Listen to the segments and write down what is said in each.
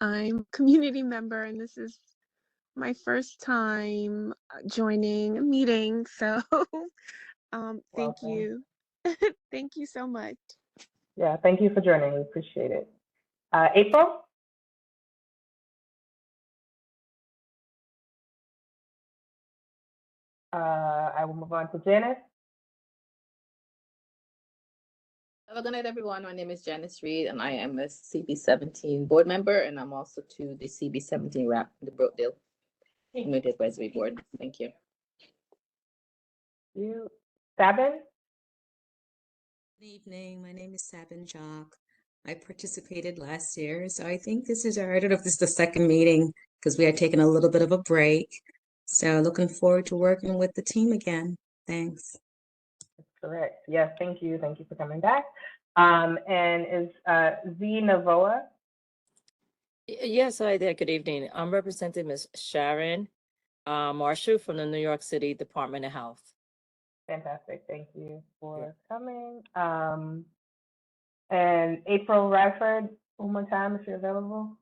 I'm a community member, and this is my first time joining a meeting. So, thank Welcome. you. Thank you so much. Yeah, thank you for joining. We appreciate it. April? I will move on to Janice. Good night, everyone. My name is Janice Reed, and I am a CB17 board member, and I'm also to the CB17 rep, the Brookdale Community Advisory Board. Thank you. You, Sabin? Good evening. My name is Sabin Jock. I participated last year, so I think this is I don't know if this is the second meeting because we had taken a little bit of a break. So looking forward to working with the team again. Thanks. That's correct. Yes, thank you. Thank you for coming back. And is Z Navoa? Yes, hi there. Good evening. I'm representing Ms. Sharon Marshall from the New York City Department of Health. Fantastic. Thank you for coming. And April Radford, one more time if you're available.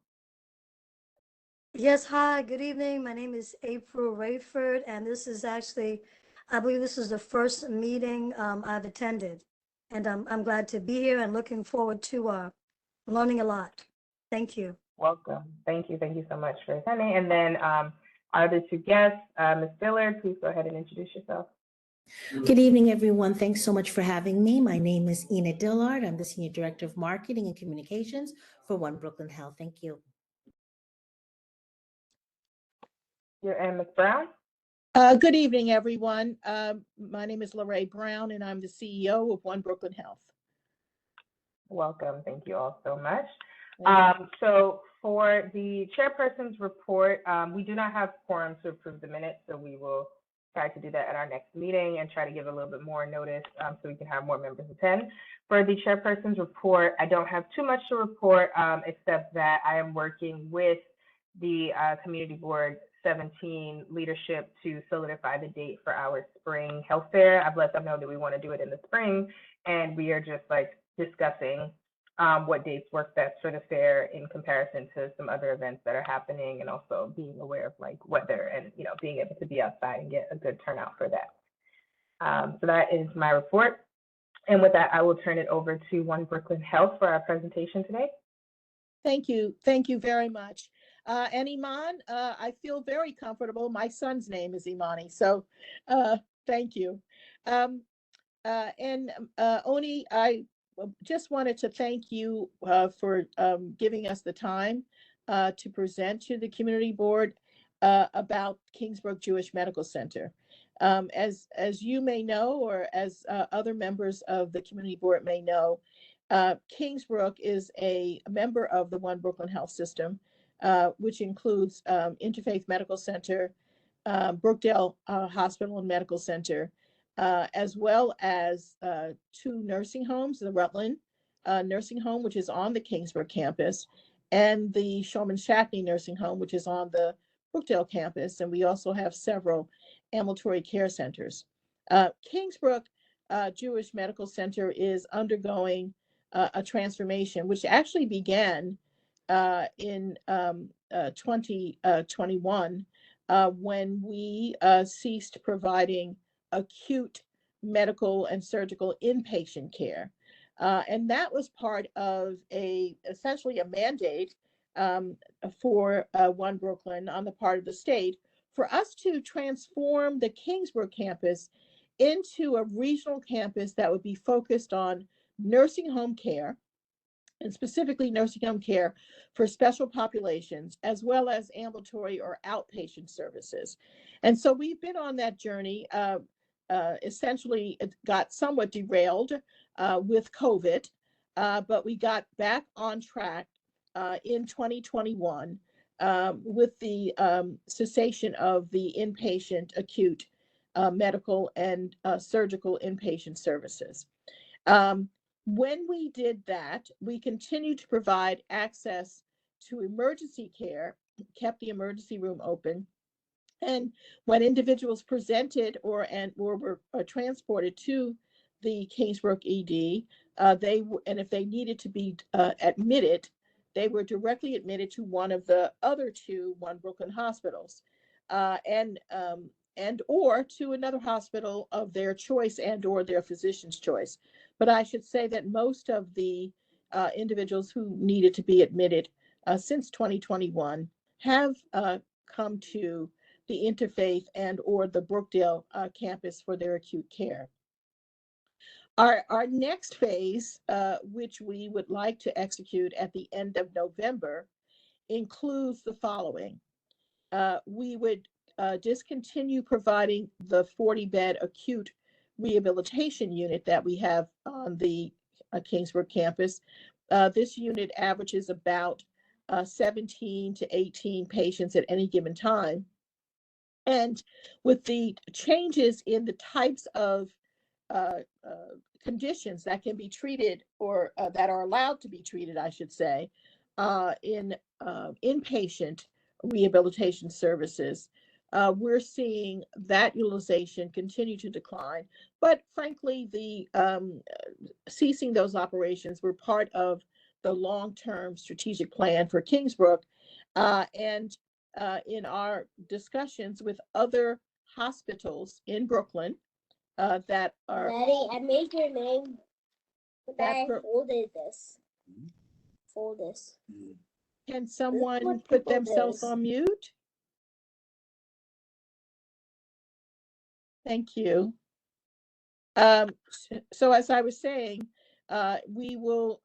Yes, hi, good evening. My name is April Rayford, and this is actually, I believe this is the first meeting I've attended. And I'm glad to be here and looking forward to learning a lot. Thank you. Welcome. Thank you. Thank you so much for attending. And then our other two guests, Ms. Dillard, please go ahead and introduce yourself. Good evening, everyone. Thanks so much for having me. My name is Ina Dillard. I'm the Senior Director of Marketing and Communications for One Brooklyn Health. Thank you. And Ms. Brown? Good evening, everyone. My name is Lorraine Brown, and I'm the CEO of One Brooklyn Health. Welcome. Thank you all so much. So for the chairperson's report, we do not have quorum to approve the minutes, so we will try to do that at our next meeting and try to give a little bit more notice so we can have more members attend. For the chairperson's report, I don't have too much to report except that I am working with the Community Board 17 leadership to solidify the date for our spring health fair. I've let them know that we want to do it in the spring, and we are just like discussing what dates work best for the fair in comparison to some other events that are happening, and also being aware of like weather and being able to be outside and get a good turnout for that. So that is my report. And with that, I will turn it over to One Brooklyn Health for our presentation today. Thank you. Thank you very much. And Iman, I feel very comfortable. My son's name is Imani, so thank you. And Oni, I just wanted to thank you for giving us the time to present to the community board about Kingsbrook Jewish Medical Center. As you may know, or as other members of the community board may know, Kingsbrook is a member of the One Brooklyn Health System, which includes Interfaith Medical Center, Brookdale Hospital and Medical Center, as well as two nursing homes, the Rutland Nursing Home, which is on the Kingsbrook campus, and the Shulman Shackney Nursing Home, which is on the Brookdale campus. And we also have several ambulatory care centers. Kingsbrook Jewish Medical Center is undergoing a transformation, which actually began in 2021 when we ceased providing acute medical and surgical inpatient care. And that was part of essentially a mandate for One Brooklyn on the part of the state for us to transform the Kingsbrook campus into a regional campus that would be focused on nursing home care, and specifically nursing home care for special populations, as well as ambulatory or outpatient services. And so we've been on that journey. Essentially, it got somewhat derailed with COVID, but we got back on track in 2021 with the cessation of the inpatient acute medical and surgical inpatient services. When we did that, we continued to provide access to emergency care, kept the emergency room open. And when individuals presented or were transported to the Kingsbrook ED, and if they needed to be admitted, they were directly admitted to one of the other two One Brooklyn hospitals, and or to another hospital of their choice and or their physician's choice. But I should say that most of the individuals who needed to be admitted since 2021 have come to the Interfaith and or the Brookdale campus for their acute care. Our next phase, which we would like to execute at the end of November, includes the following. We would discontinue providing the 40-bed acute rehabilitation unit that we have on the Kingsbrook campus. This unit averages about 17 to 18 patients at any given time. And with the changes in the types of conditions that can be treated or that are allowed to be treated, I should say, in inpatient rehabilitation services, we're seeing that utilization continue to decline. But frankly, the ceasing those operations were part of the long-term strategic plan for Kingsbrook, and in our discussions with other hospitals in Brooklyn that are. Daddy, I made your name, but I folded this. Fold this. Can someone put themselves on mute? Thank you. So as I was saying, we will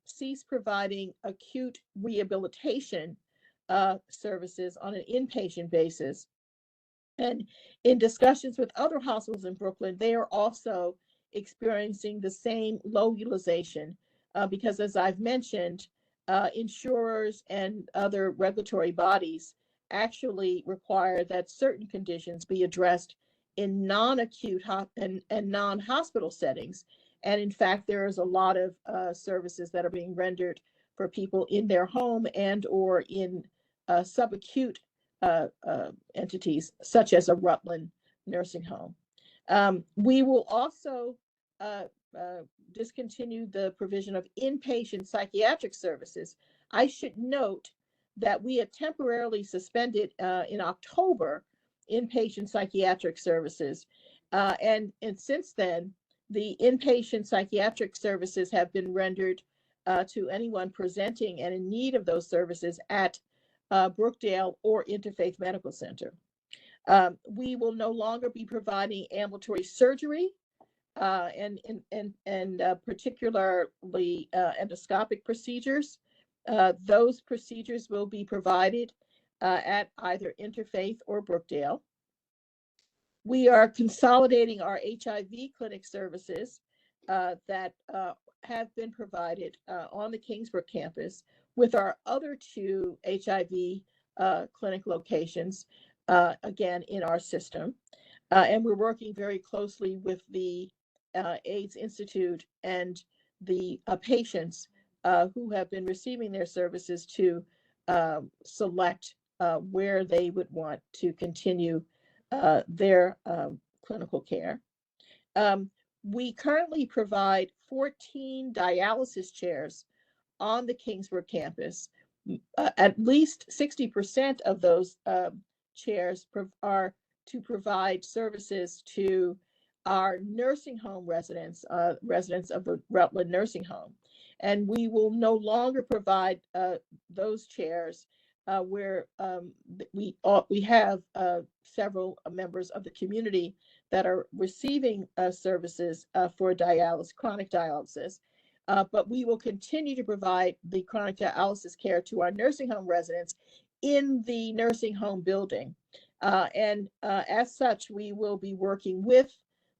cease providing acute rehabilitation services on an inpatient basis. And in discussions with other hospitals in Brooklyn, they are also experiencing the same low utilization because, as I've mentioned, insurers and other regulatory bodies actually require that certain conditions be addressed in non-acute and non-hospital settings. And in fact, there is a lot of services that are being rendered for people in their home and or in subacute entities, such as a Rutland nursing home. We will also discontinue the provision of inpatient psychiatric services. I should note that we had temporarily suspended in October inpatient psychiatric services. And since then, the inpatient psychiatric services have been rendered to anyone presenting and in need of those services at Brookdale or Interfaith Medical Center. We will no longer be providing ambulatory surgery and particularly endoscopic procedures. Those procedures will be provided at either Interfaith or Brookdale. We are consolidating our HIV clinic services that have been provided on the Kingsbrook campus with our other two HIV clinic locations, again, in our system. And we're working very closely with the AIDS Institute and the patients who have been receiving their services to select where they would want to continue their clinical care. We currently provide 14 dialysis chairs on the Kingsbrook campus. At least 60% of those chairs are to provide services to our nursing home residents, residents of the Rutland Nursing Home. And we will no longer provide those chairs where we have several members of the community that are receiving services for dialysis, chronic dialysis. But we will continue to provide the chronic dialysis care to our nursing home residents in the nursing home building. And as such, we will be working with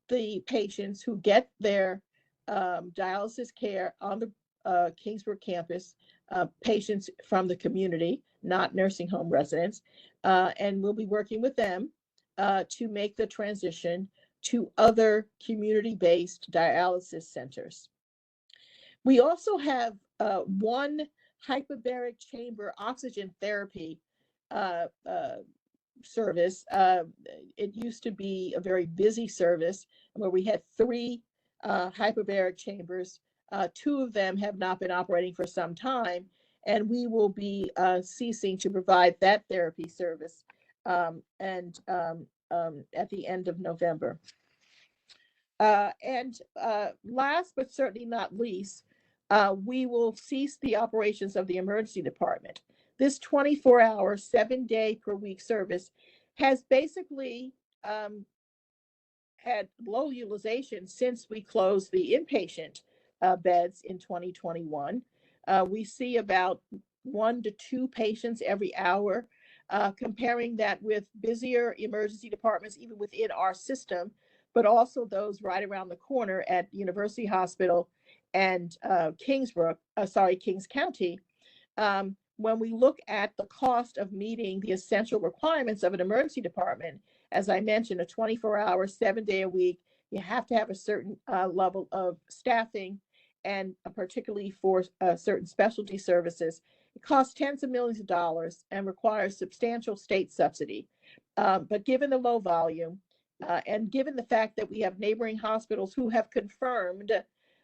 the patients who get their dialysis care on the Kingsbrook campus, patients from the community, not nursing home residents. And we'll be working with them to make the transition to other community-based dialysis centers. We also have one hyperbaric chamber oxygen therapy service. It used to be a very busy service where we had 3 hyperbaric chambers. 2 of them have not been operating for some time. and we will be ceasing to provide that therapy service at the end of November. Last but certainly not least, we will cease the operations of the emergency department. This 24-hour, 7-day per week service has basically had low utilization since we closed the inpatient beds in 2021. We see about 1 to 2 patients every hour. Comparing that with busier emergency departments, even within our system, but also those right around the corner at University Hospital and Kings County. When we look at the cost of meeting the essential requirements of an emergency department, as I mentioned, a 24-hour, 7-day a week, you have to have a certain level of staffing, and particularly for certain specialty services, it costs tens of millions of dollars and requires substantial state subsidy. But given the low volume, and given the fact that we have neighboring hospitals who have confirmed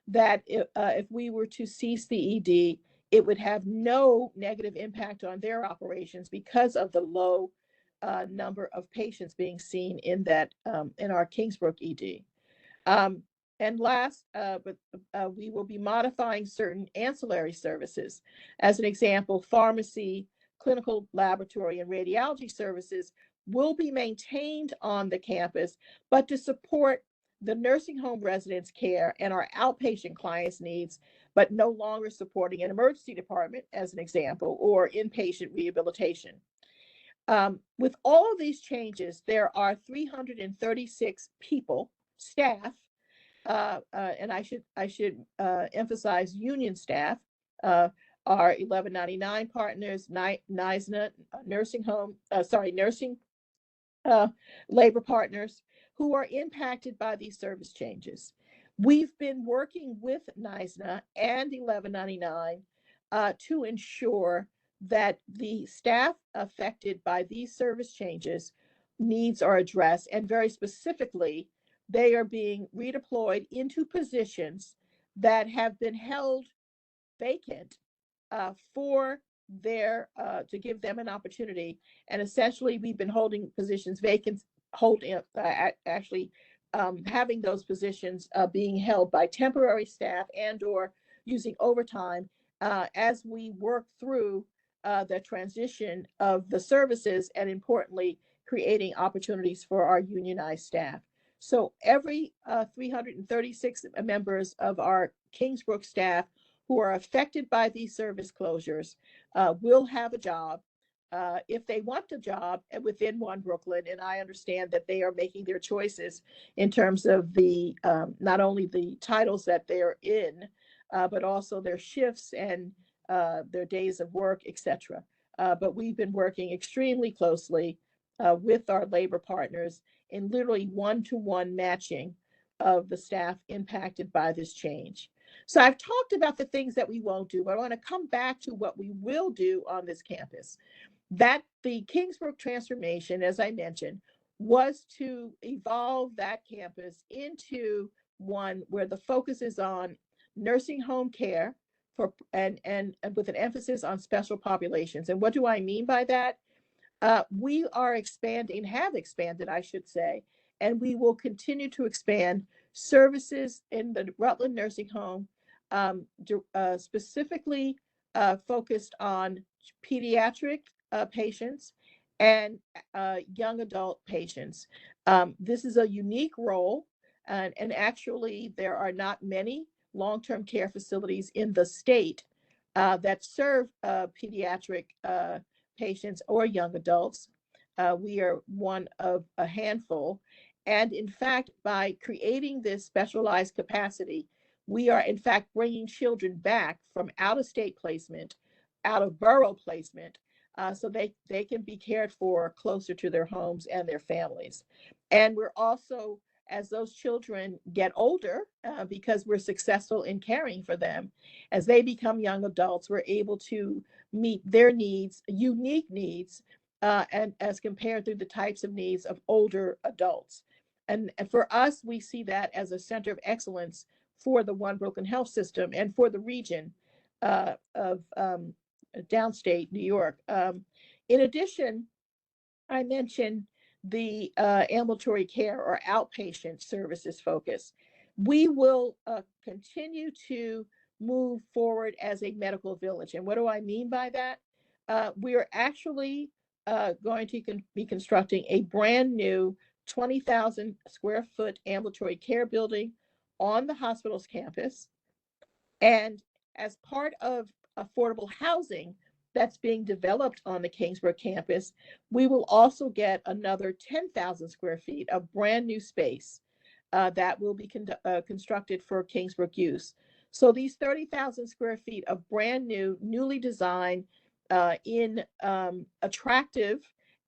that if we were to cease the ED, it would have no negative impact on their operations because of the low number of patients being seen in our Kingsbrook ED. And last, but we will be modifying certain ancillary services. As an example, pharmacy, clinical laboratory, and radiology services will be maintained on the campus, but to support the nursing home residents' care and our outpatient clients' needs, but no longer supporting an emergency department, as an example, or inpatient rehabilitation. With all of these changes, there are 336 people, staff, and I should emphasize union staff, our 1199 partners, NYSNA, nursing labor partners who are impacted by these service changes. We've been working with NYSNA and 1199 to ensure that the staff affected by these service changes needs are addressed, and very specifically, they are being redeployed into positions that have been held vacant for their to give them an opportunity. And essentially, we've been holding positions vacant, having those positions being held by temporary staff and or using overtime as we work through the transition of the services, and importantly, creating opportunities for our unionized staff. So every 336 members of our Kingsbrook staff who are affected by these service closures will have a job if they want a job within One Brooklyn. And I understand that they are making their choices in terms of the not only the titles that they're in, but also their shifts and their days of work, etc. But we've been working extremely closely with our labor partners in literally one-to-one matching of the staff impacted by this change. So I've talked about the things that we won't do, but I want to come back to what we will do on this campus. That the Kingsbrook transformation, as I mentioned, was to evolve that campus into one where the focus is on nursing home care and with an emphasis on special populations. And what do I mean by that? We are expanding, have expanded, I should say, and we will continue to expand services in the Rutland Nursing Home, specifically focused on pediatric patients and young adult patients. This is a unique role, and actually there are not many long-term care facilities in the state that serve pediatric patients or young adults. We are one of a handful. And in fact, by creating this specialized capacity, we are in fact bringing children back from out-of-state placement, out-of-borough placement, so they can be cared for closer to their homes and their families. And we're also, as those children get older, because we're successful in caring for them, as they become young adults, we're able to meet their needs, unique needs, and as compared to the types of needs of older adults. And for us, we see that as a center of excellence for the One Brooklyn Health System and for the region of downstate New York. In addition, I mentioned the ambulatory care or outpatient services focus. We will continue to move forward as a medical village. And what do I mean by that? We are actually going to be constructing a brand new 20,000 square foot ambulatory care building on the hospital's campus. And as part of affordable housing that's being developed on the Kingsbrook campus, we will also get another 10,000 square feet of brand new space that will be constructed for Kingsbrook use. So these 30,000 square feet of brand new, newly designed in attractive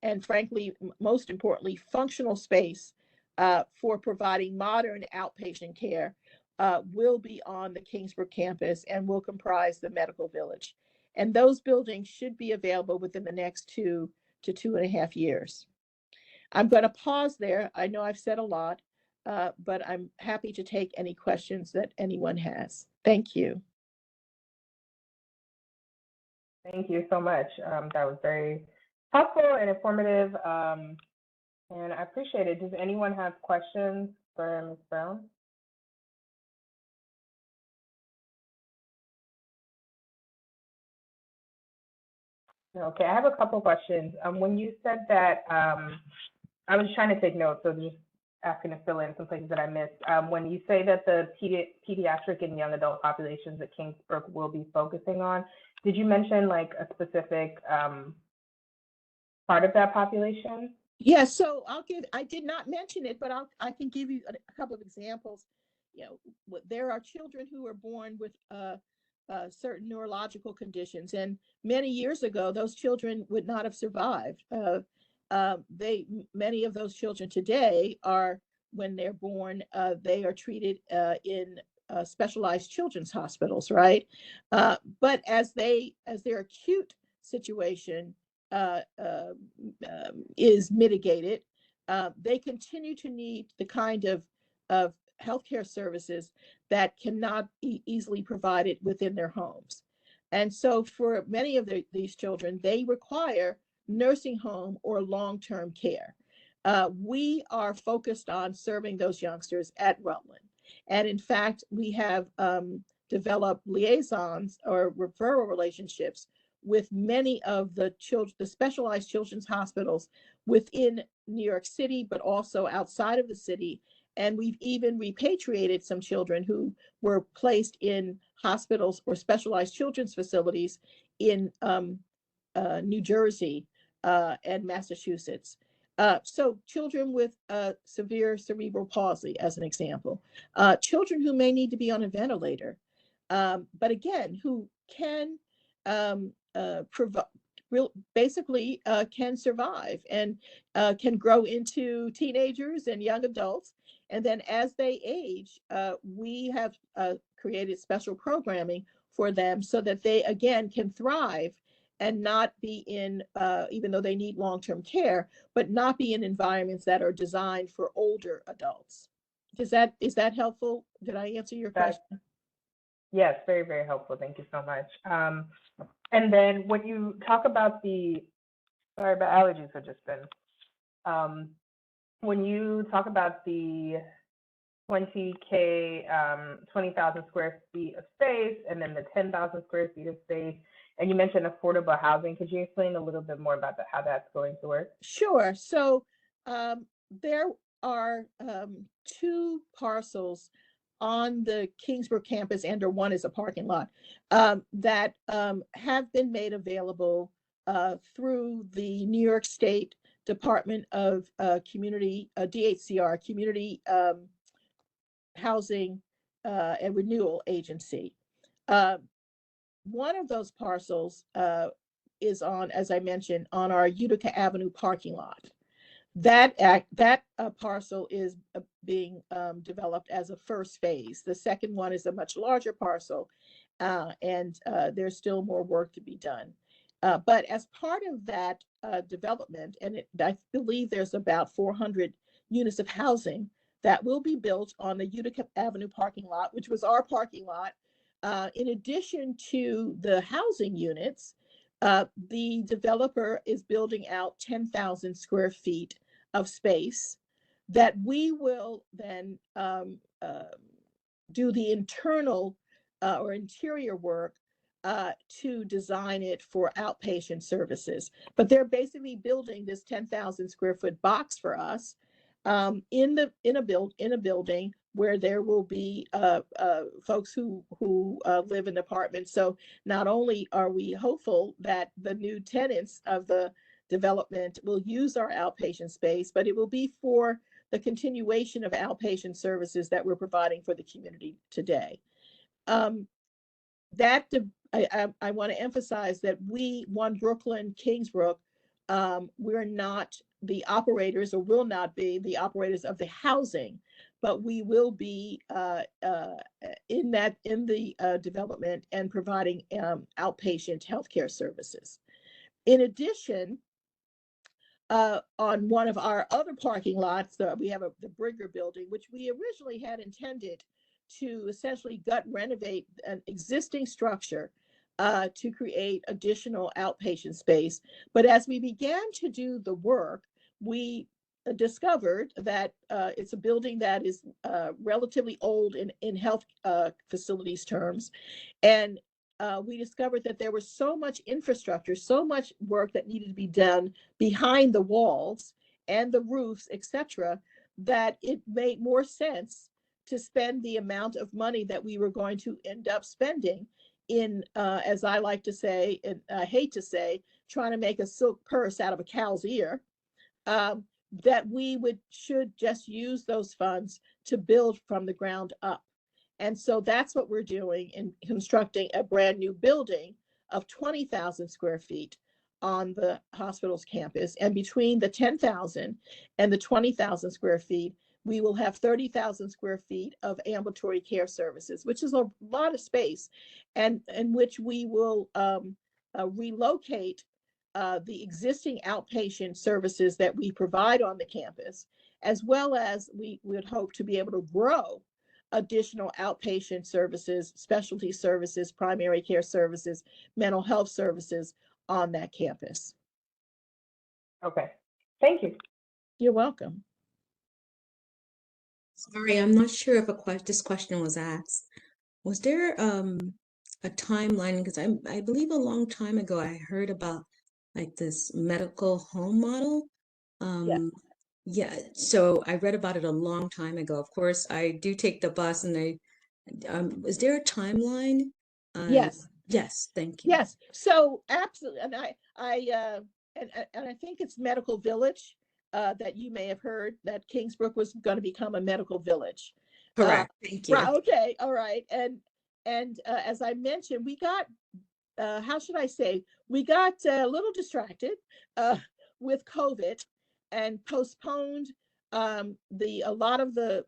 and frankly, most importantly, functional space for providing modern outpatient care will be on the Kingsbrook campus and will comprise the medical village. And those buildings should be available within the next 2 to 2.5 years. I'm going to pause there. I know I've said a lot, but I'm happy to take any questions that anyone has. Thank you. Thank you so much. That was very helpful and informative, and I appreciate it. Does anyone have questions for Ms. Brown? Okay, I have a couple questions. When you said that, I was trying to take notes, so just asking to fill in some places that I missed. When you say that the pediatric and young adult populations that Kingsbrook will be focusing on, did you mention like a specific part of that population? Yeah, so I did not mention it, but I can give you a couple of examples. You know, there are children who are born with certain neurological conditions, and many years ago, those children would not have survived. Many of those children today are, when they're born, they are treated in specialized children's hospitals, right? But as their acute situation is mitigated, they continue to need the kind of healthcare services that cannot be easily provided within their homes. And so for many of these children, they require nursing home or long-term care. We are focused on serving those youngsters at Rutland. And in fact, we have developed liaisons or referral relationships with many of the specialized children's hospitals within New York City, but also outside of the city. And we've even repatriated some children who were placed in hospitals or specialized children's facilities in New Jersey and Massachusetts. So children with severe cerebral palsy, as an example, children who may need to be on a ventilator, but again, who can basically can survive and can grow into teenagers and young adults. And then as they age, we have created special programming for them so that they, again, can thrive and not be in, even though they need long-term care, but not be in environments that are designed for older adults. Is that helpful? Did I answer your question? Yes, very, very helpful. Thank you so much. And then when you talk about sorry about allergies have just been, when you talk about the 20,000 square feet of space and then the 10,000 square feet of space, and you mentioned affordable housing, could you explain a little bit more about how that's going to work? Sure. So there are 2 parcels on the Kingsbrook campus, and/or one is a parking lot, that have been made available through the New York State Department of Community, DHCR, Community Housing and Renewal Agency. One of those parcels is on, as I mentioned, on our Utica Avenue parking lot. That parcel is being developed as a first phase. The second one is a much larger parcel, and there's still more work to be done. But as part of that development, and I believe there's about 400 units of housing that will be built on the Utica Avenue parking lot, which was our parking lot. In addition to the housing units, The developer is building out 10,000 square feet of space that we will then do the internal or interior work to design it for outpatient services. But they're basically building this 10,000 square foot box for us in a building where there will be folks who live in apartments. So not only are we hopeful that the new tenants of the development will use our outpatient space, but it will be for the continuation of outpatient services that we're providing for the community today. I want to emphasize that we, One Brooklyn, Kingsbrook, we're not the operators or will not be the operators of the housing, but we will be in the development and providing outpatient healthcare services. In addition, on one of our other parking lots, we have the Brigger building, which we originally had intended to essentially gut renovate an existing structure to create additional outpatient space. But as we began to do the work, we discovered that it's a building that is relatively old in health facilities terms. And we discovered that there was so much infrastructure, so much work that needed to be done behind the walls and the roofs, etc., that it made more sense to spend the amount of money that we were going to end up spending in, as I like to say, and I hate to say, trying to make a silk purse out of a cow's ear, that we should just use those funds to build from the ground up. And so that's what we're doing in constructing a brand new building of 20,000 square feet on the hospital's campus. And between the 10,000 and the 20,000 square feet, we will have 30,000 square feet of ambulatory care services, which is a lot of space, and in which we will relocate the existing outpatient services that we provide on the campus, as well as we would hope to be able to grow additional outpatient services, specialty services, primary care services, mental health services on that campus. Okay, thank you. You're welcome. Sorry, I'm not sure if this question was asked. Was there a timeline? Because I believe a long time ago I heard about like this medical home model. Yeah, so I read about it a long time ago. Of course, I do take the bus, and is there a timeline? Yes. Yes, thank you. Yes. So absolutely, and I think it's Medical Village that you may have heard that Kingsbrook was going to become a medical village. Correct. Thank you. Right. Okay. All right. And as I mentioned, we got how should I say? We got a little distracted with COVID and postponed a lot of the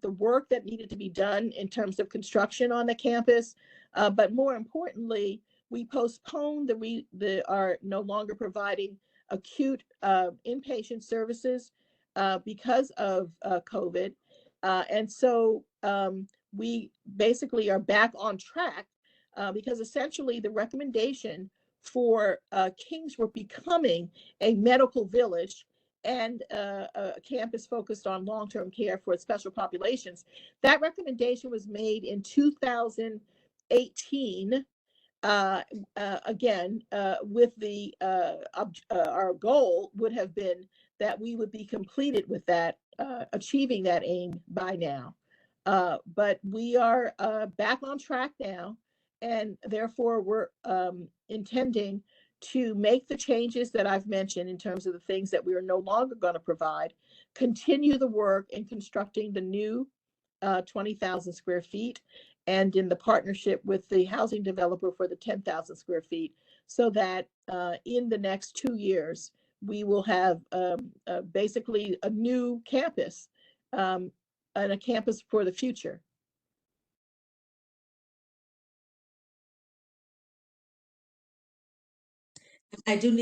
work that needed to be done in terms of construction on the campus. But more importantly, we postponed are no longer providing acute inpatient services because of COVID. And so we basically are back on track because essentially the recommendation for Kingsbrook becoming a medical village and a campus focused on long-term care for special populations, that recommendation was made in 2018. Again, with our goal would have been that we would be completed with that, achieving that aim by now. But we are back on track now, and therefore we're intending to make the changes that I've mentioned in terms of the things that we are no longer going to provide, continue the work in constructing the new 20,000 square feet, and in the partnership with the housing developer for the 10,000 square feet, so that in the next 2 years, we will have basically a new campus and a campus for the future. I do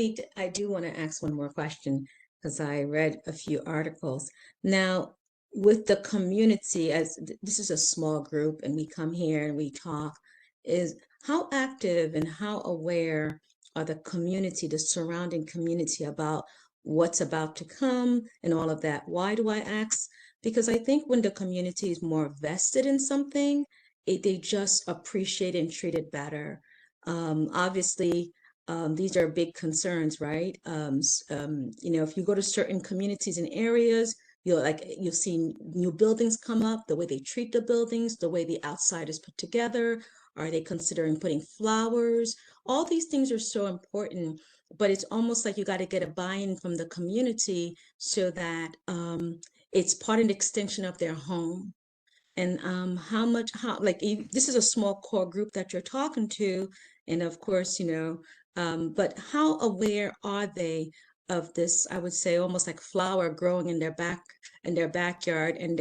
want to ask one more question because I read a few articles. Now, with the community, as this is a small group and we come here and we talk, is how active and how aware or the community, the surrounding community about what's about to come and all of that. Why do I ask? Because I think when the community is more vested in something, they just appreciate and treat it better. Obviously, these are big concerns, right? If you go to certain communities and areas, you'll see new buildings come up, the way they treat the buildings, the way the outside is put together. Are they considering putting flowers? All these things are so important, but it's almost like you got to get a buy-in from the community so that it's part and extension of their home. And this is a small core group that you're talking to, and of course, but how aware are they of this? I would say almost like flower growing in their backyard, and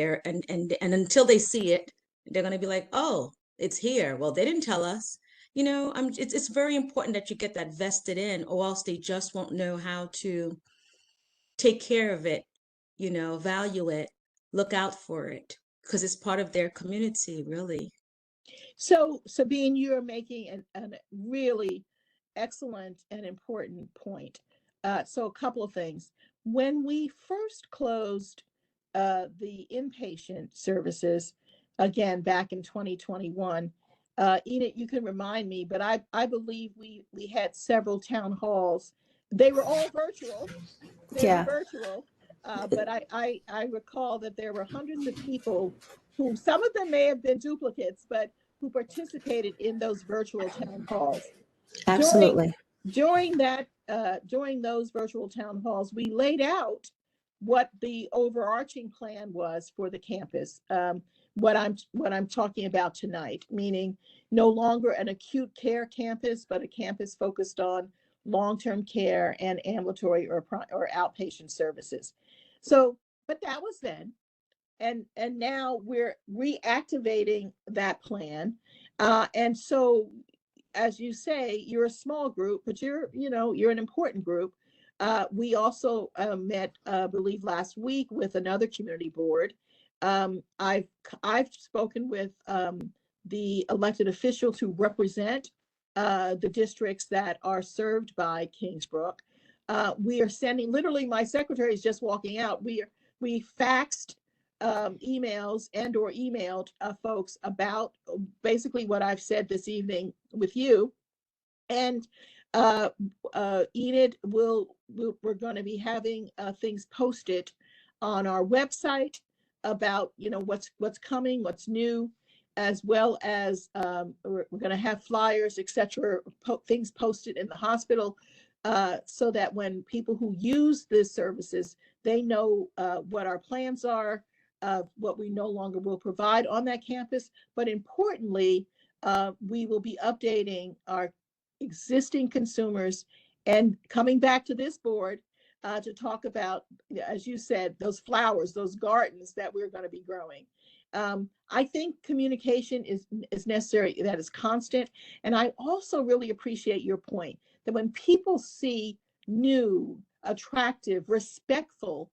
until they see it, they're gonna be like, oh, it's here. Well, they didn't tell us. It's very important that you get that vested in, or else they just won't know how to take care of it, value it, look out for it, because it's part of their community, really. So Sabine, you're making a really excellent and important point. So a couple of things. When we first closed the inpatient services, again, back in 2021, Enid, you can remind me, but I believe we had several town halls. They were all virtual. Yeah. But I recall that there were hundreds of people who, some of them may have been duplicates, but who participated in those virtual town halls. Absolutely. During those virtual town halls, we laid out what the overarching plan was for the campus. What I'm talking about tonight, meaning no longer an acute care campus, but a campus focused on long-term care and ambulatory or outpatient services. So, but that was then. And now we're reactivating that plan. And so, as you say, you're a small group, but you're an important group. We also met, I believe, last week with another community board. I've spoken with the elected officials who represent the districts that are served by Kingsbrook. We are sending, literally, my secretary is just walking out. We faxed emails or emailed folks about basically what I've said this evening with you. And Enid, we're going to be having things posted on our website about what's coming, what's new, as well as we're going to have flyers, etc., things posted in the hospital, so that when people who use these services, they know what our plans are, what we no longer will provide on that campus. But importantly, we will be updating our existing consumers and coming back to this board to talk about, as you said, those flowers, those gardens that we're going to be growing. I think communication is necessary, that is constant. And I also really appreciate your point that when people see new, attractive, respectful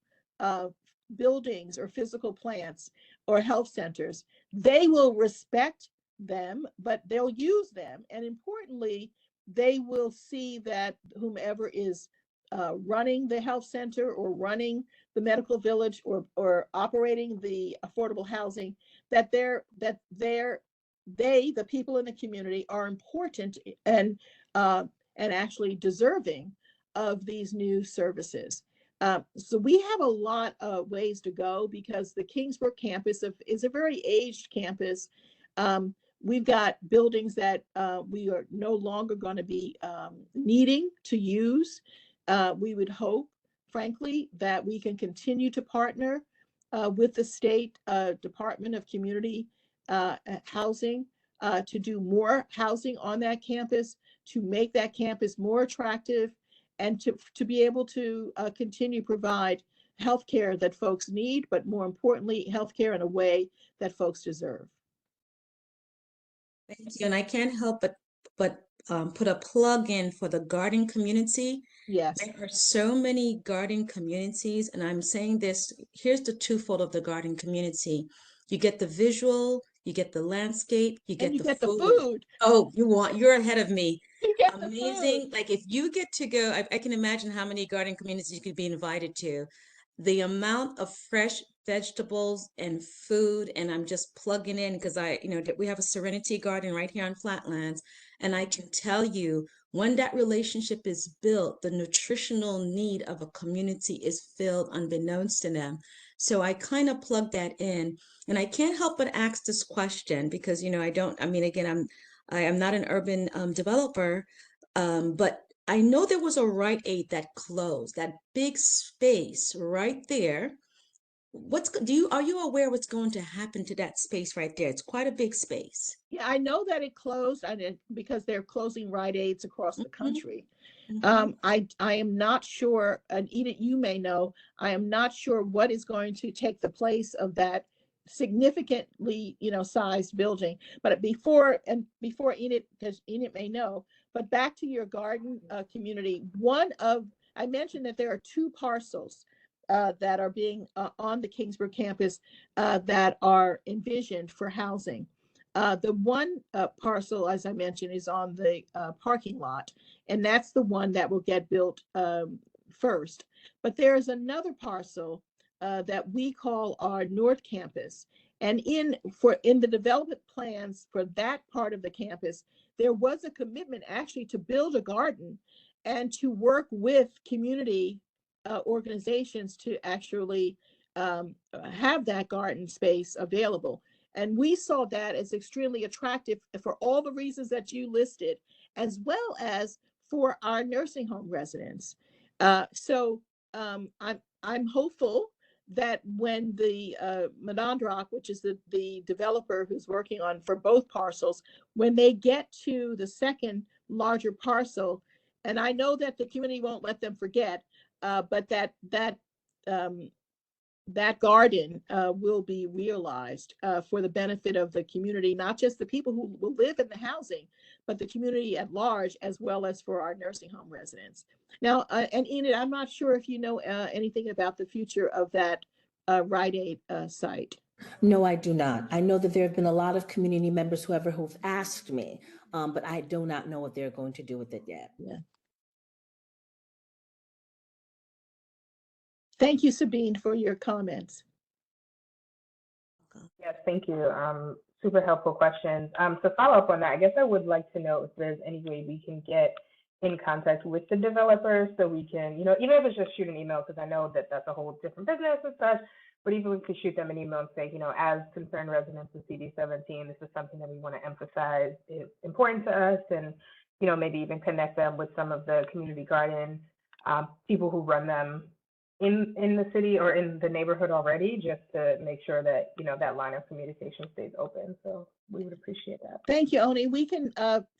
buildings or physical plants or health centers, they will respect them, but they'll use them. And importantly, they will see that whomever is running the health center or running the medical village or operating the affordable housing, that the people in the community are important and actually deserving of these new services. So we have a lot of ways to go because the Kingsbrook campus is a very aged campus. We've got buildings that we are no longer going to be needing to use. We would hope, frankly, that we can continue to partner with the state Department of Community Housing to do more housing on that campus, to make that campus more attractive, and to be able to continue to provide healthcare that folks need, but more importantly, healthcare in a way that folks deserve. Thank you. And I can't help but put a plug in for the garden community. Yes. There are so many garden communities, and I'm saying this, here's the twofold of the garden community. You get the visual, you get the landscape, you get the food. food. Oh, you're ahead of me. You get the food. Amazing. Like if you get to go, I can imagine how many garden communities you could be invited to. The amount of fresh vegetables and food, and I'm just plugging in because we have a Serenity Garden right here on Flatlands, and I can tell you when that relationship is built, the nutritional need of a community is filled unbeknownst to them. So I kind of plug that in, and I can't help but ask this question because I am not an urban developer, but I know there was a Rite Aid that closed, that big space right there. Are you aware what's going to happen to that space right there? It's quite a big space. Yeah, I know that it closed because they're closing Rite Aids across the country. I am not sure, and Enid, you may know, I am not sure what is going to take the place of that significantly, sized building. But before Enid, because Enid may know, but back to your garden community, I mentioned that there are 2 parcels that are being on the Kingsburg campus that are envisioned for housing. The one parcel, as I mentioned, is on the parking lot, and that's the one that will get built first. But there is another parcel that we call our North Campus. And in the development plans for that part of the campus, there was a commitment actually to build a garden and to work with community organizations to actually have that garden space available. And we saw that as extremely attractive for all the reasons that you listed, as well as for our nursing home residents. So I'm hopeful that when the Monadnock, which is the developer who's working on for both parcels, when they get to the second larger parcel, and I know that the community won't let them forget, but that garden will be realized for the benefit of the community, not just the people who will live in the housing, but the community at large, as well as for our nursing home residents. Now, and Enid, I'm not sure if you know anything about the future of that Rite Aid site. No, I do not. I know that there have been a lot of community members who've asked me, but I do not know what they're going to do with it yet. Yeah. Thank you, Sabine, for your comments. Yes, thank you. Super helpful questions. To follow up on that, I guess I would like to know if there's any way we can get in contact with the developers so we can, even if it's just shoot an email, because I know that that's a whole different business and such, but even we could shoot them an email and say, as concerned residents of CD17, this is something that we want to emphasize is important to us, and, maybe even connect them with some of the community garden people who run them in the city or in the neighborhood already, just to make sure that that line of communication stays open. So we would appreciate that. Thank you, Oni. We can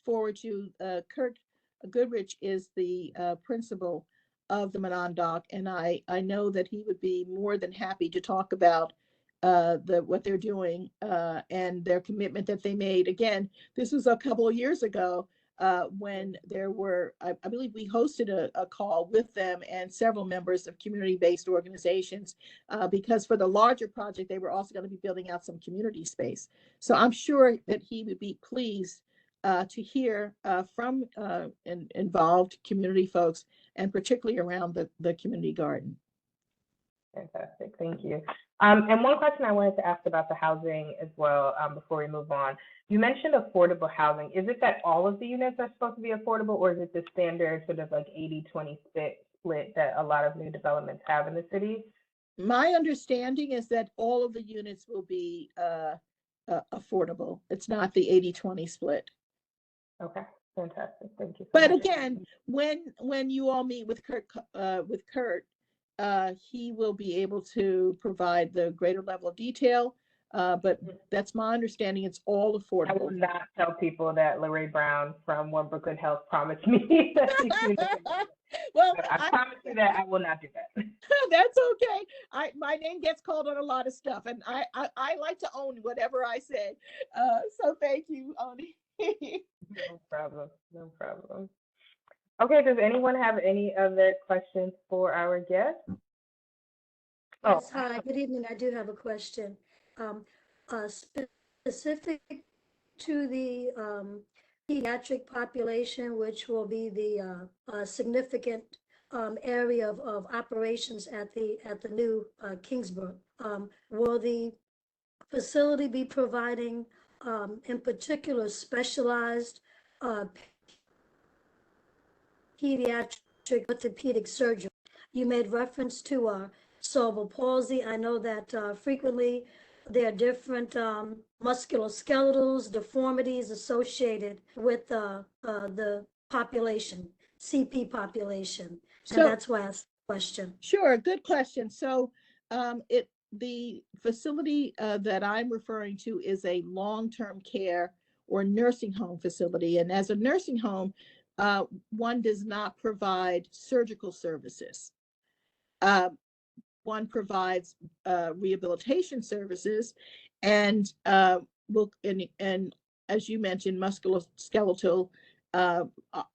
forward you. Kurt Goodrich is the principal of the Monadnock, and I know that he would be more than happy to talk about what they're doing and their commitment that they made. Again, this was a couple of years ago. When there were, I believe we hosted a call with them and several members of community-based organizations, because for the larger project, they were also going to be building out some community space. So I'm sure that he would be pleased to hear from involved community folks, and particularly around the community garden. Fantastic, thank you. And one question I wanted to ask about the housing as well before we move on. You mentioned affordable housing. Is it that all of the units are supposed to be affordable, or is it the standard sort of like 80-20 split that a lot of new developments have in the city? My understanding is that all of the units will be affordable. It's not the 80-20 split. Okay, fantastic, thank you. But again, when you all meet with Kurt, he will be able to provide the greater level of detail. But that's my understanding. It's all affordable. I will not tell people that Lorraine Brown from One Brooklyn Health promised me that well, I promise you that I will not do that. That's okay. My name gets called on a lot of stuff, and I like to own whatever I say. So thank you, Oni. No problem. No problem. Okay, does anyone have any other questions for our guest? Yes, hi, good evening. I do have a question. Specific to the pediatric population, which will be the significant area of operations at the new Kingsborough. Will the facility be providing, in particular, specialized pediatric orthopedic surgery? You made reference to cerebral palsy. I know that frequently there are different musculoskeletals, deformities associated with the population, CP population. And So- that's why I asked the question. Sure, good question. So the facility that I'm referring to is a long-term care or nursing home facility. And as a nursing home, one does not provide surgical services. One provides rehabilitation services and and as you mentioned, musculoskeletal,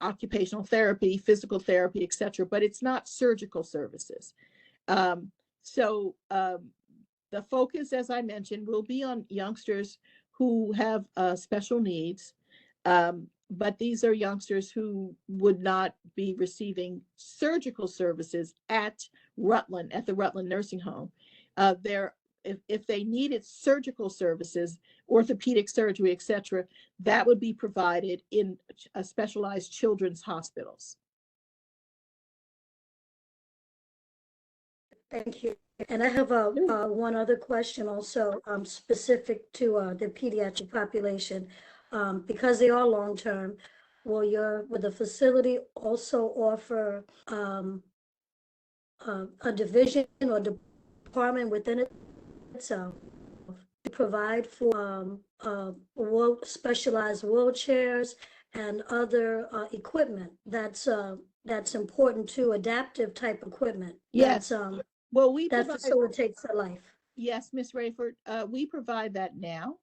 occupational therapy, physical therapy, etc. But it's not surgical services. The focus, as I mentioned, will be on youngsters who have special needs. But these are youngsters who would not be receiving surgical services at Rutland, at the Rutland Nursing Home. If they needed surgical services, orthopedic surgery, etc., that would be provided in specialized children's hospitals. Thank you. And I have one other question also specific to the pediatric population. Because they are long-term, will the facility also offer a division or department within itself to provide for specialized wheelchairs and other equipment that's important to adaptive type equipment? Yes. Well, we that provide, facilitates their life. yes, Ms. Rayford, we provide that now.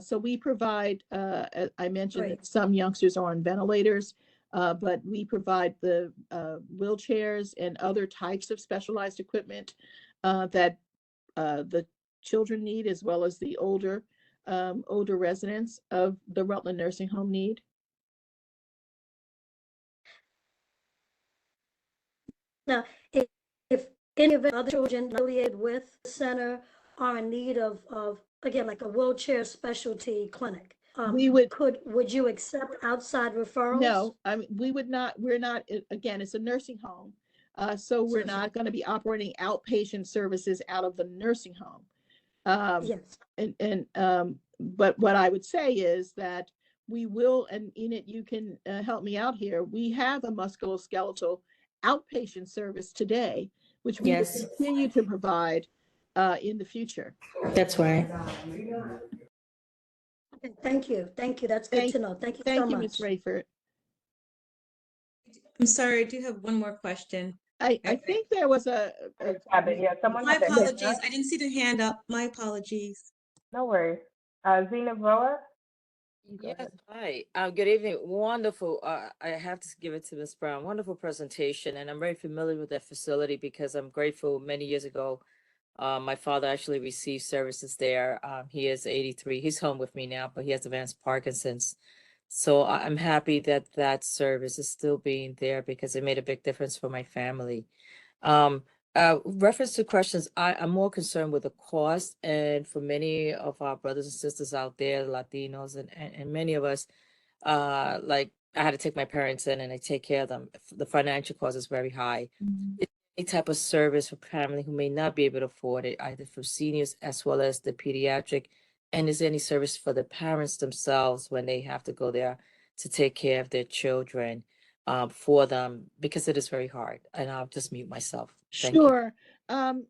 So we provide, I mentioned that some youngsters are on ventilators, but we provide the wheelchairs and other types of specialized equipment that the children need, as well as the older residents of the Rutland Nursing Home need. Now, if any of the other children affiliated with the center are in need of again, like a wheelchair specialty clinic, would you accept outside referrals? No, I mean, we would not. We're not. Again, it's a nursing home, so we're not going to be operating outpatient services out of the nursing home. Yes. But what I would say is that we will, and Enid, you can help me out here. We have a musculoskeletal outpatient service today, which we will continue to provide in the future. That's right. Okay, thank you. Thank you. That's good to know. Thank you so much. Thank you, Ms. Rayford. I'm sorry, I do have one more question. I think there was someone. My apologies. I didn't see the hand up. My apologies. No worries. Zena Roa. Yes, hi. Good evening. Wonderful. I have to give it to Ms. Brown. Wonderful presentation, and I'm very familiar with that facility because I'm grateful. Many years ago, my father actually received services there. He is 83. He's home with me now, but he has advanced Parkinson's. So I'm happy that that service is still being there because it made a big difference for my family. Reference to questions, I'm more concerned with the cost, and for many of our brothers and sisters out there, Latinos and many of us, like I had to take my parents in and I take care of them. The financial cost is very high. It's any type of service for family who may not be able to afford it, either for seniors as well as the pediatric, and is there any service for the parents themselves when they have to go there to take care of their children for them, because it is very hard. And I'll just mute myself. Thank you. Sure. And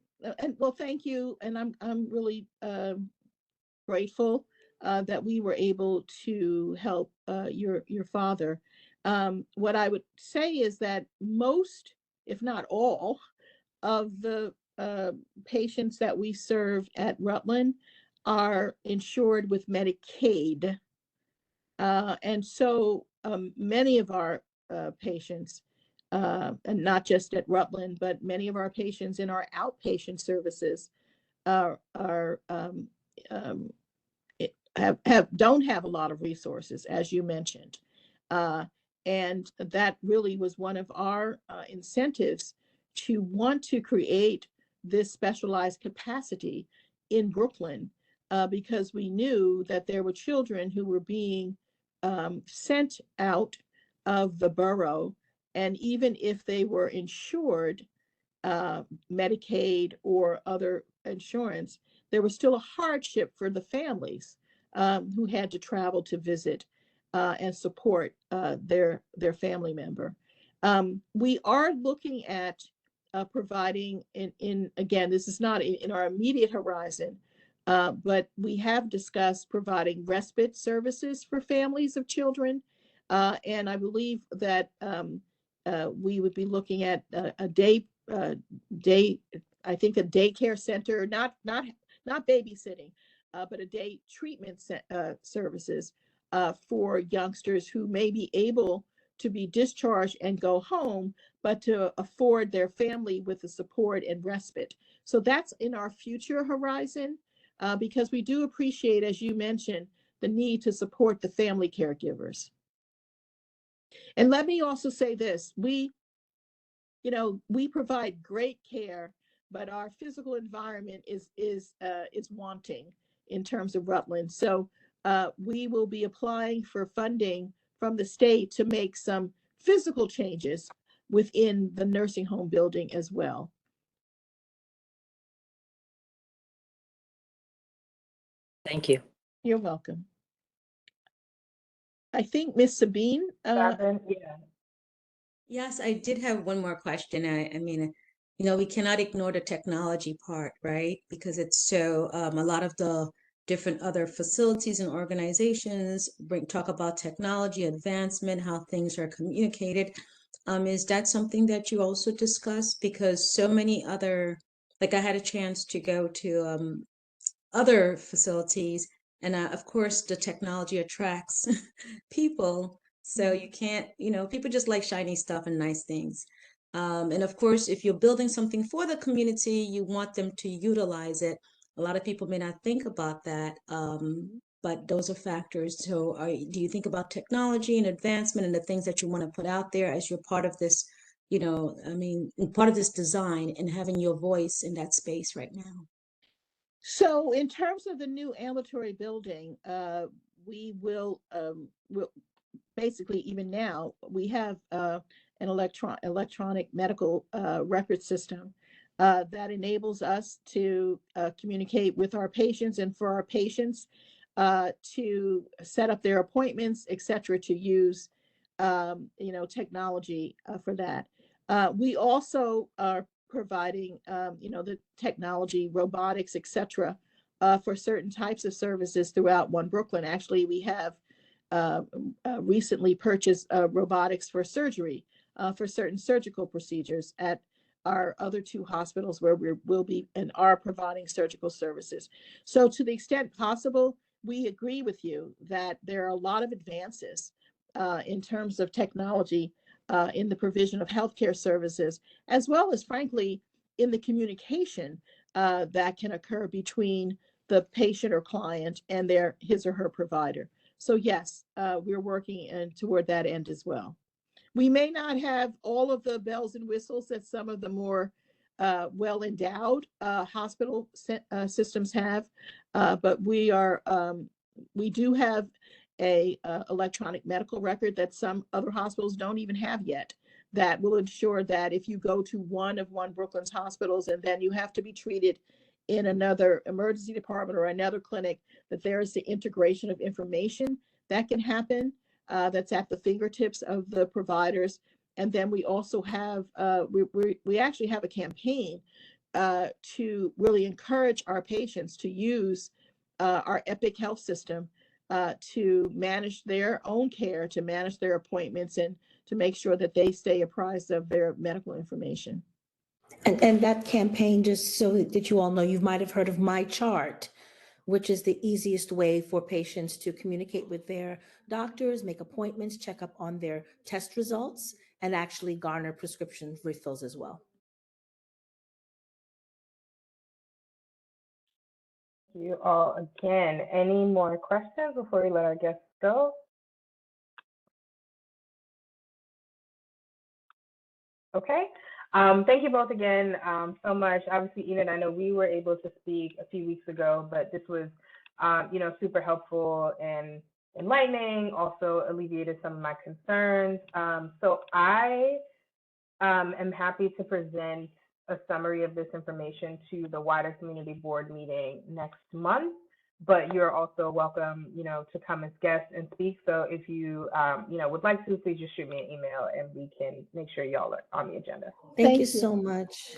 well, thank you. And I'm really grateful that we were able to help your father. What I would say is that most, if not all, of the patients that we serve at Rutland are insured with Medicaid. And so many of our patients, and not just at Rutland, but many of our patients in our outpatient services are don't have a lot of resources, as you mentioned. And that really was one of our incentives to want to create this specialized capacity in Brooklyn, because we knew that there were children who were being sent out of the borough, and even if they were insured, Medicaid or other insurance, there was still a hardship for the families who had to travel to visit and support their family member. We are looking at providing in again, this is not in our immediate horizon, but we have discussed providing respite services for families of children. And I believe that we would be looking at a day, I think a daycare center, not babysitting, but a day treatment services for youngsters who may be able to be discharged and go home, but to afford their family with the support and respite. So that's in our future horizon, because we do appreciate, as you mentioned, the need to support the family caregivers. And let me also say this, we provide great care, but our physical environment is wanting in terms of Rutland. So we will be applying for funding from the state to make some physical changes within the nursing home building as well. Thank you. You're welcome. I think Miss Sabine. Yeah. Yes, I did have one more question. I mean, we cannot ignore the technology part, right? Because it's so, a lot of the different other facilities and organizations talk about technology advancement, how things are communicated. Is that something that you also discuss? Because so many other, like I had a chance to go to other facilities, and of course the technology attracts people. So you can't, people just like shiny stuff and nice things. And of course, if you're building something for the community, you want them to utilize it. A lot of people may not think about that, but those are factors. So do you think about technology and advancement and the things that you want to put out there as you're part of this, part of this design and having your voice in that space right now? So in terms of the new ambulatory building, we will basically, even now, we have an electronic medical record system that enables us to communicate with our patients, and for our patients to set up their appointments, et cetera, to use technology for that. We also are providing the technology, robotics, et cetera, for certain types of services throughout One Brooklyn. Actually, we have recently purchased robotics for surgery, for certain surgical procedures at our other two hospitals where we will be and are providing surgical services. So to the extent possible, we agree with you that there are a lot of advances in terms of technology in the provision of healthcare services, as well as, frankly, in the communication that can occur between the patient or client and his or her provider. So yes, we're working toward that end as well. We may not have all of the bells and whistles that some of the more well-endowed hospital systems have, but we do have a electronic medical record that some other hospitals don't even have yet, that will ensure that if you go to one of One Brooklyn's hospitals and then you have to be treated in another emergency department or another clinic, that there is the integration of information that can happen, that's at the fingertips of the providers. And then we also have, we actually have a campaign to really encourage our patients to use our Epic Health system to manage their own care, to manage their appointments, and to make sure that they stay apprised of their medical information. And that campaign, just so that you all know, you might have heard of MyChart, which is the easiest way for patients to communicate with their doctors, make appointments, check up on their test results, and actually garner prescription refills as well. you all again. Any more questions before we let our guests go? Okay. Thank you both again so much. Obviously, Enid, I know we were able to speak a few weeks ago, but this was, super helpful and enlightening, also alleviated some of my concerns. So I am happy to present a summary of this information to the wider community board meeting next month, but you're also welcome, to come as guests and speak. So if you, would like to, please just shoot me an email and we can make sure y'all are on the agenda. Thank you so much.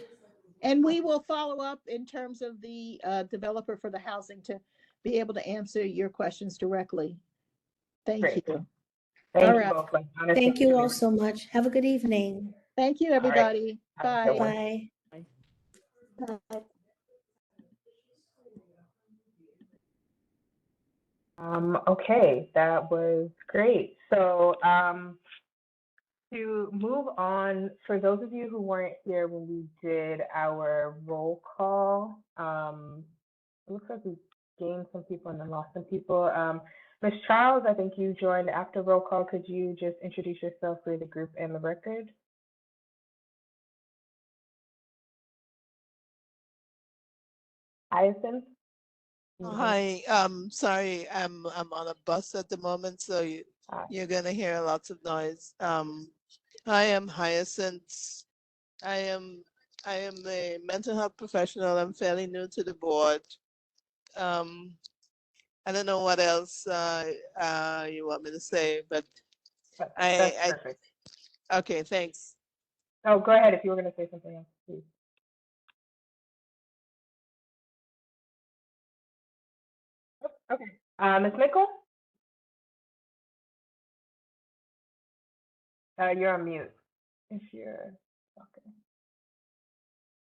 And we will follow up in terms of the developer for the housing to be able to answer your questions directly. Thank Great. you. Thank All you right. both. Thank you all so much. Have a good evening. Thank you, everybody. Have a good one. Bye. Bye. Okay, that was great. So to move on, for those of you who weren't here when we did our roll call, it looks like we gained some people and then lost some people. Ms. Charles, I think you joined after roll call. Could you just introduce yourself for the group and the record? Hyacinth? Hi, sorry, I'm on a bus at the moment, so you're gonna hear lots of noise. I am Hyacinth. I am a mental health professional. I'm fairly new to the board. I don't know what else you want me to say, but That's perfect. Okay, thanks. Oh, go ahead if you were going to say something else, please. Okay. Ms. Mickle? You're on mute if you're talking.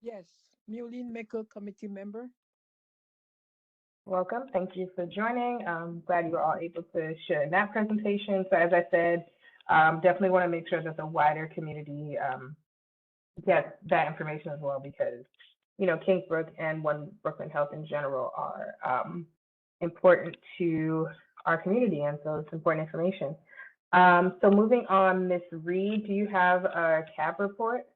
Yes, Mulene Mickle, committee member. Welcome. Thank you for joining. I'm glad you were all able to share in that presentation. So as I said, definitely want to make sure that the wider community gets that information as well, because, Kingsbrook and One Brooklyn Health in general are important to our community, and so it's important information. So moving on, Ms. Reed, do you have a CAB report?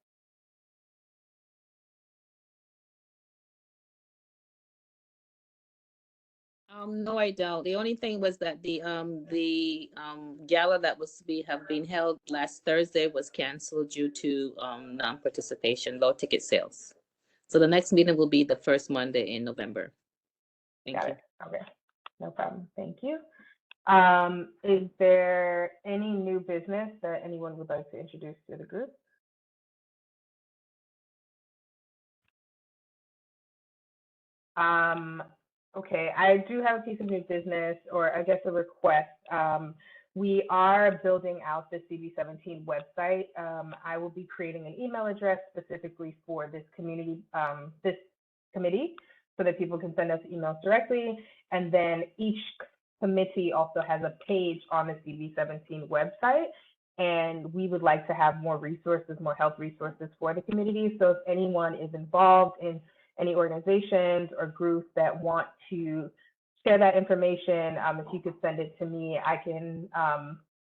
No, I don't. The only thing was that the gala that was to have been held last Thursday was canceled due to non-participation, low ticket sales. So the next meeting will be the first Monday in November. Thank you. Okay, no problem. Thank you. Is there any new business that anyone would like to introduce to the group? Okay, I do have a piece of new business, or I guess a request. We are building out the CB17 website. I will be creating an email address specifically for this community, this committee, so that people can send us emails directly. And then each committee also has a page on the CB17 website. And we would like to have more resources, more health resources for the community. So if anyone is involved in any organizations or groups that want to share that information, if you could send it to me, I can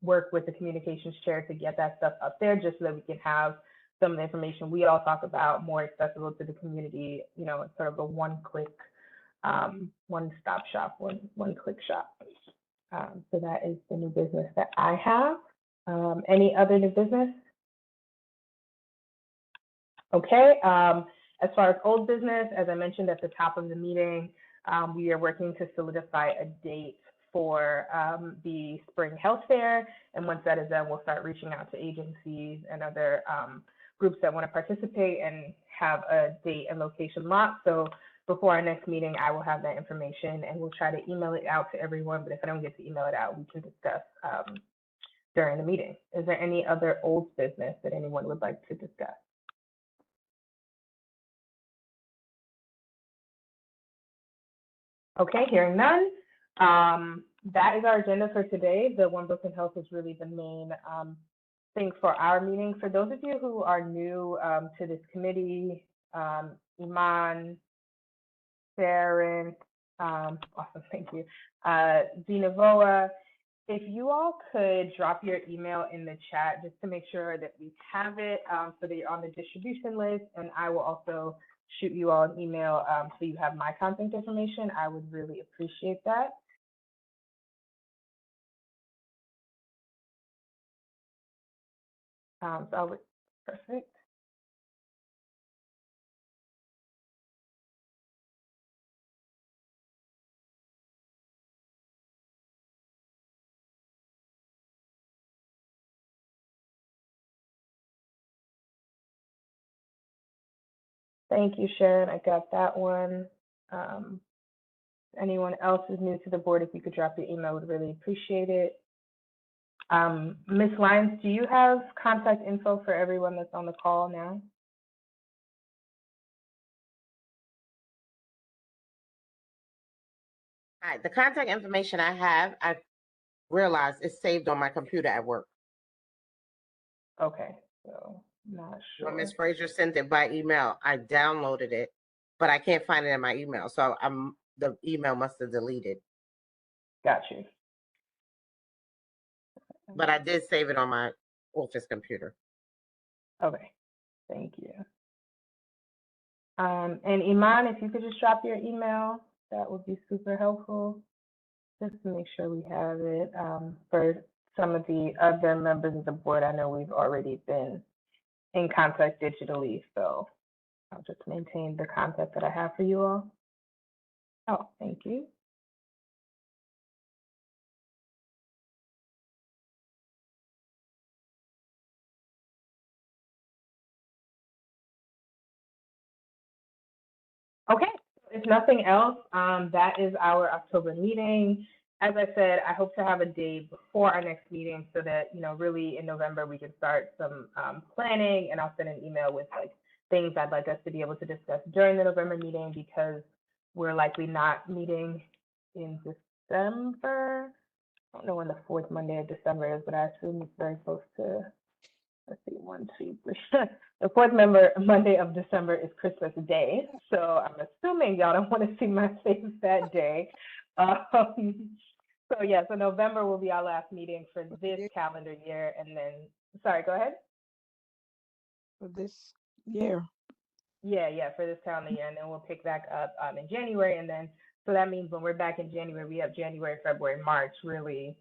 work with the communications chair to get that stuff up there, just so that we can have some of the information we all talk about more accessible to the community, it's sort of a one-click, one-stop shop, one-click shop. So that is the new business that I have. Any other new business? Okay. As far as old business, as I mentioned at the top of the meeting, we are working to solidify a date for the spring health fair. And once that is done, we'll start reaching out to agencies and other groups that want to participate and have a date and location locked. So before our next meeting, I will have that information and we'll try to email it out to everyone. But if I don't get to email it out, we can discuss during the meeting. Is there any other old business that anyone would like to discuss? Okay, hearing none. That is our agenda for today. The One Brooklyn Health is really the main thing for our meeting. For those of you who are new to this committee, Iman, Sharon, Awesome, thank you. Zinavoa, if you all could drop your email in the chat just to make sure that we have it, so that you're on the distribution list, and I will also shoot you all an email so you have my contact information. I would really appreciate that. Perfect. Thank you, Sharon. I got that one. Anyone else is new to the board, if you could drop your email, would really appreciate it. Ms. Lyons, do you have contact info for everyone that's on the call now? Hi, the contact information I have, I realized is saved on my computer at work. Okay, so not sure. When Ms. Frazier sent it by email, I downloaded it, but I can't find it in my email. So the email must have deleted. Got you. But I did save it on my office computer. Okay, thank you. And Iman, if you could just drop your email, that would be super helpful, just to make sure we have it. For some of the other members of the board, I know we've already been in contact digitally, so I'll just maintain the contact that I have for you all. Oh, thank you. Okay, if nothing else, that is our October meeting. As I said, I hope to have a day before our next meeting so that, really in November we can start some planning, and I'll send an email with like things I'd like us to be able to discuss during the November meeting, because we're likely not meeting in December. I don't know when the fourth Monday of December is, but I assume it's very close to, let's see, 1, 2, 3. The fourth Monday of December is Christmas Day, so I'm assuming y'all don't want to see my face that day. So yeah, so November will be our last meeting for this calendar year, and then, sorry, go ahead. For this year. Yeah, for this calendar year, and then we'll pick back up in January, and then, so that means when we're back in January, we have January, February, March, really,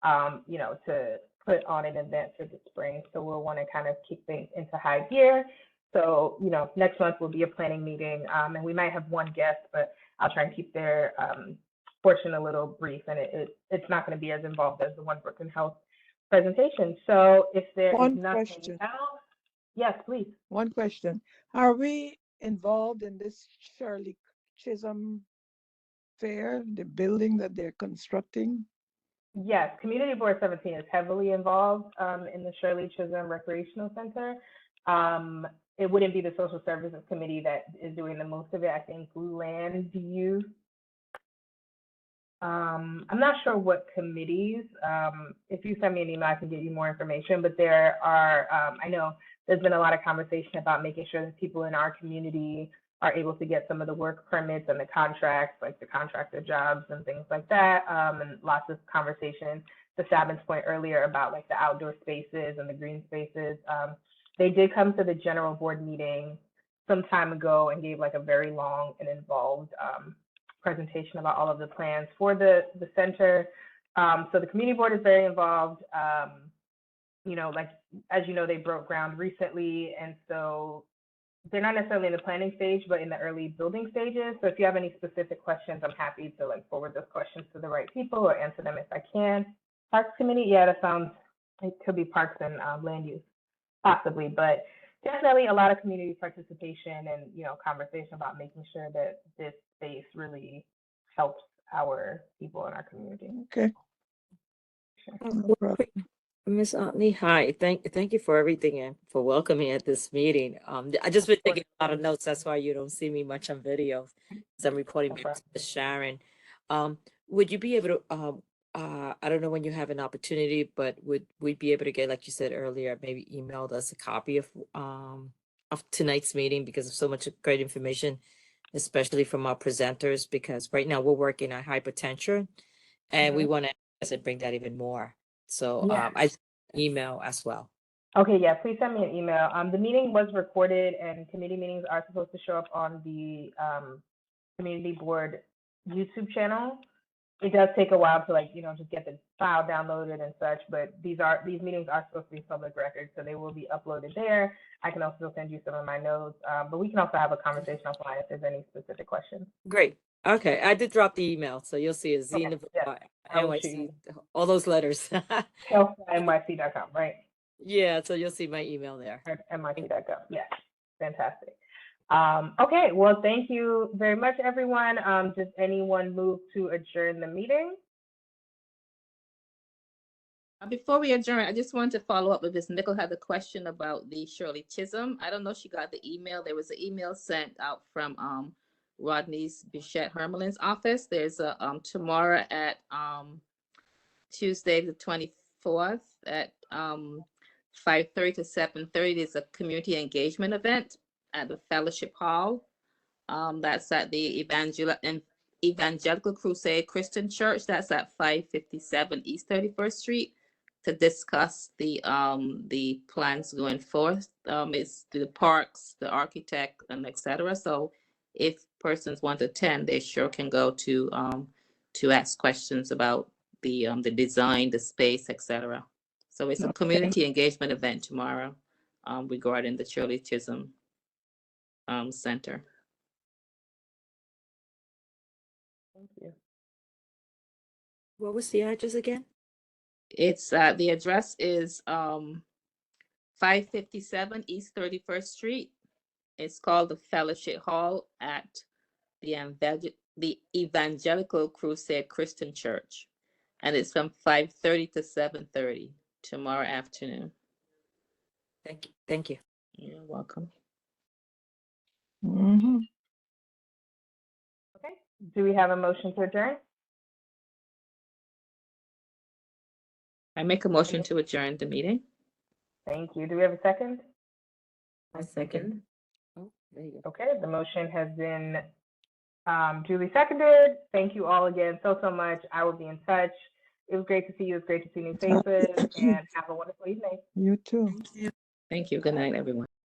to put on an event for the spring. So we'll want to kind of keep things into high gear. So, next month will be a planning meeting, and we might have one guest, but I'll try and keep their portion a little brief, and it's not going to be as involved as the One Brooklyn Health presentation. So if there is nothing else, yes, please. One question. Are we involved in this Shirley Chisholm Fair, the building that they're constructing? Yes, Community Board 17 is heavily involved in the Shirley Chisholm Recreational Center. It wouldn't be the Social Services Committee that is doing the most of it. I think Land Use. I'm not sure what committees. If you send me an email, I can give you more information. But there are, I know there's been a lot of conversation about making sure that people in our community are able to get some of the work permits and the contracts, like the contractor jobs and things like that, and lots of conversation, to Sabin's point earlier, about like the outdoor spaces and the green spaces. They did come to the general board meeting some time ago and gave like a very long and involved presentation about all of the plans for the center. So the community board is very involved. Like, as you know, they broke ground recently, and so they're not necessarily in the planning stage, but in the early building stages. So if you have any specific questions, I'm happy to like forward those questions to the right people or answer them if I can. Parks Committee, yeah, that sounds, it could be Parks and Land Use, possibly, but definitely a lot of community participation and, conversation about making sure that this space really helps our people in our community. Okay. Sure. Ms. Otley, hi. Thank you for everything and for welcoming at this meeting. I just been taking a lot of notes. That's why you don't see me much on video, because I'm reporting back to Ms. Sharon. Would you be able to, I don't know when you have an opportunity, but would we be able to get, like you said earlier, maybe emailed us a copy of tonight's meeting, because of so much great information especially from our presenters, because right now we're working on hypertension and we want to bring that even more. So Yeah. I email as well. Okay, yeah, please send me an email. The meeting was recorded and committee meetings are supposed to show up on the community board YouTube channel. It does take a while to just get the file downloaded and such, but these meetings are supposed to be public records, so they will be uploaded there. I can also send you some of my notes, but we can also have a conversation offline if there's any specific questions. Great. Okay, I did drop the email, so you'll see it. Okay, yeah. I will shoot NYC, you. all those letters. health.nyc.com, right? Yeah, so you'll see my email there. At nyc.gov. Yeah, fantastic. Okay, well, thank you very much, everyone. Does anyone move to adjourn the meeting? Before we adjourn, I just wanted to follow up with Ms. Nickel had a question about the Shirley Chisholm. I don't know if she got the email. There was an email sent out from Rodney's Bichette Hermelin's office. There's a tomorrow at Tuesday the 24th at 5:30 to 7:30. There's a community engagement event at the Fellowship Hall. That's at the Evangelical Crusade Christian Church. That's at 557 East 31st Street to discuss the plans going forth. It's the parks, the architect, and etc. So if persons want to attend, they sure can go to ask questions about the design, the space, etc. So it's a community engagement event tomorrow regarding the Shirley Chisholm Center. Thank you. What was the address again? It's the address is 557 East 31st Street. It's called the Fellowship Hall at the Evangelical Crusade Christian Church. And it's from 5:30 to 7:30 tomorrow afternoon. Thank you. Thank you. You're welcome. Okay, do we have a motion to adjourn? I make a motion to adjourn the meeting. Thank you. Do we have a second? A second. Oh, there you go. Okay, the motion has been duly seconded. Thank you all again so much. I will be in touch. It was great to see you. It's great to see new faces, and have a wonderful evening. You too. Thank you. Good night, everyone.